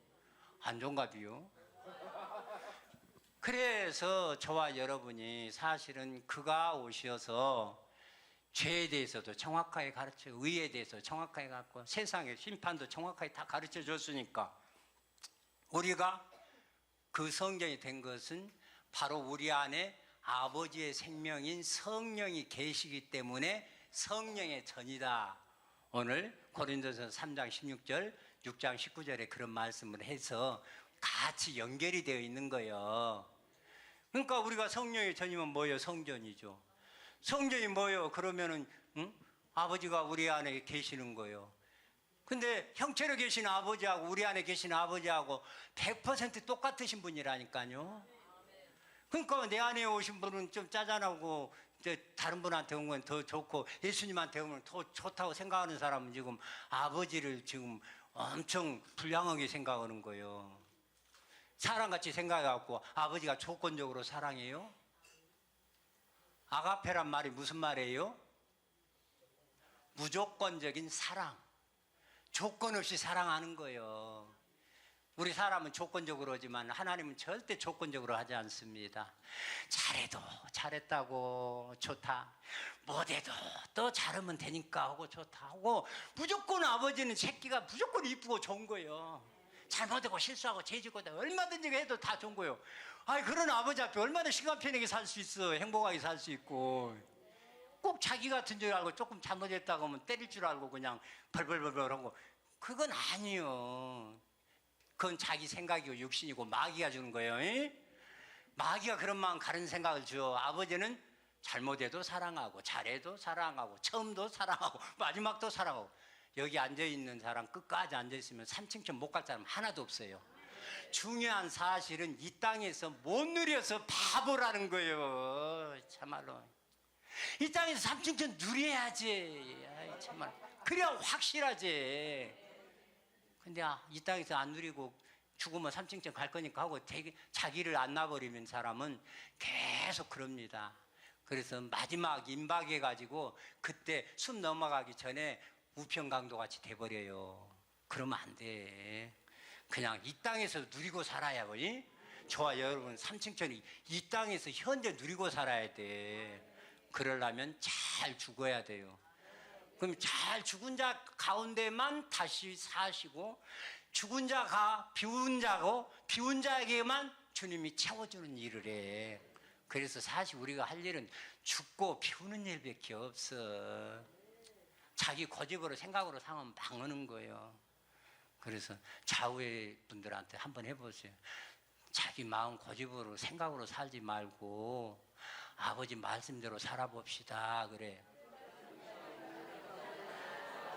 안 좋은가비요. 그래서 저와 여러분이 사실은 그가 오셔서 죄에 대해서도 정확하게 가르쳐 의에 대해서 정확하게 가르쳐 세상의 심판도 정확하게 다 가르쳐 줬으니까 우리가 그 성경이 된 것은 바로 우리 안에 아버지의 생명인 성령이 계시기 때문에 성령의 전이다. 오늘 고린도서 3장 16절 6장 19절에 그런 말씀을 해서 같이 연결이 되어 있는 거예요. 그러니까 우리가 성령의 전이면 뭐예요? 성전이죠. 성전이 뭐예요? 그러면은 아버지가 우리 안에 계시는 거예요. 근데 형체로 계신 아버지하고 우리 안에 계신 아버지하고 100% 똑같으신 분이라니까요. 그러니까 내 안에 오신 분은 좀 짜잔하고 다른 분한테 온 건 더 좋고 예수님한테 오면 더 좋다고 생각하는 사람은 지금 아버지를 지금 엄청 불량하게 생각하는 거예요. 사랑같이 생각해갖고 아버지가 조건적으로 사랑해요? 아가페란 말이 무슨 말이에요? 무조건적인 사랑. 조건 없이 사랑하는 거예요. 우리 사람은 조건적으로 하지만 하나님은 절대 조건적으로 하지 않습니다. 잘해도 잘했다고 좋다. 못해도 또 잘하면 되니까 하고 좋다 하고 무조건 아버지는 새끼가 무조건 이쁘고 좋은 거예요. 잘못하고 실수하고 죄짓고 얼마든지 해도 다 좋은 거예요. 그런 아버지 앞에 얼마나 시간 편하게 살 수 있어. 행복하게 살 수 있고. 꼭 자기 같은 줄 알고 조금 잘못했다고 하면 때릴 줄 알고 그냥 벌벌벌벌 하고 그건 아니요. 그건 자기 생각이고 육신이고 마귀가 주는 거예요. 마귀가 그런 마음 가른 생각을 줘. 아버지는 잘못해도 사랑하고 잘해도 사랑하고 처음도 사랑하고 마지막도 사랑하고. 여기 앉아있는 사람 끝까지 앉아있으면 3층쯤 못 갈 사람 하나도 없어요. 중요한 사실은 이 땅에서 못 누려서 바보라는 거예요. 참말로 이 땅에서 3층쯤 누려야지. 참말 그래야 확실하지. 근데 이 땅에서 안 누리고 죽으면 3층쯤 갈 거니까 하고 자기를 안 놔버리면 사람은 계속 그럽니다. 그래서 마지막 임박해가지고 그때 숨 넘어가기 전에 우편강도 같이 돼버려요. 그러면 안 돼. 그냥 이 땅에서 누리고 살아야 뭐 저와 여러분 3층천이 이 땅에서 현재 누리고 살아야 돼. 그러려면 잘 죽어야 돼요. 그럼 잘 죽은 자 가운데만 다시 사시고 죽은 자가 비운 자고 비운 자에게만 주님이 채워주는 일을 해. 그래서 사실 우리가 할 일은 죽고 비우는 일밖에 없어. 자기 고집으로 생각으로 사면 망하는 거예요. 그래서 좌우의 분들한테 한번 해보세요. 자기 마음 고집으로 생각으로 살지 말고 아버지 말씀대로 살아봅시다 그래.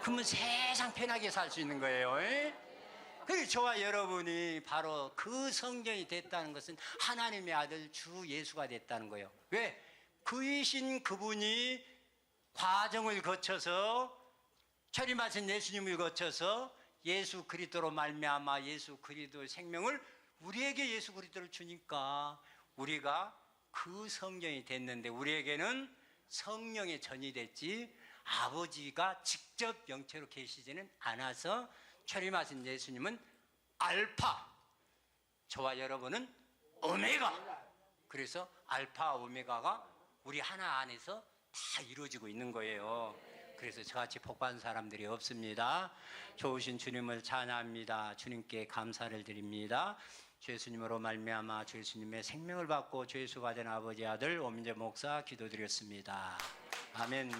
그러면 세상 편하게 살 수 있는 거예요. 그리고 저와 여러분이 바로 그 성경이 됐다는 것은 하나님의 아들 주 예수가 됐다는 거예요. 왜? 그이신 그분이 과정을 거쳐서 철임하신 예수님을 거쳐서 예수 그리스도로 말미암아 예수 그리스도의 생명을 우리에게 예수 그리스도를 주니까 우리가 그 성령이 됐는데 우리에게는 성령의 전이 됐지 아버지가 직접 영체로 계시지는 않아서 철임하신 예수님은 알파, 저와 여러분은 오메가. 그래서 알파 오메가가 우리 하나 안에서 다 이루어지고 있는 거예요. 그래서 저같이 복받은 사람들이 없습니다. 좋으신 주님을 찬양합니다. 주님께 감사를 드립니다. 주 예수님으로 말미암아 주 예수님의 생명을 받고 주 예수가 된 아버지 아들 오민재 목사 기도드렸습니다. 아멘.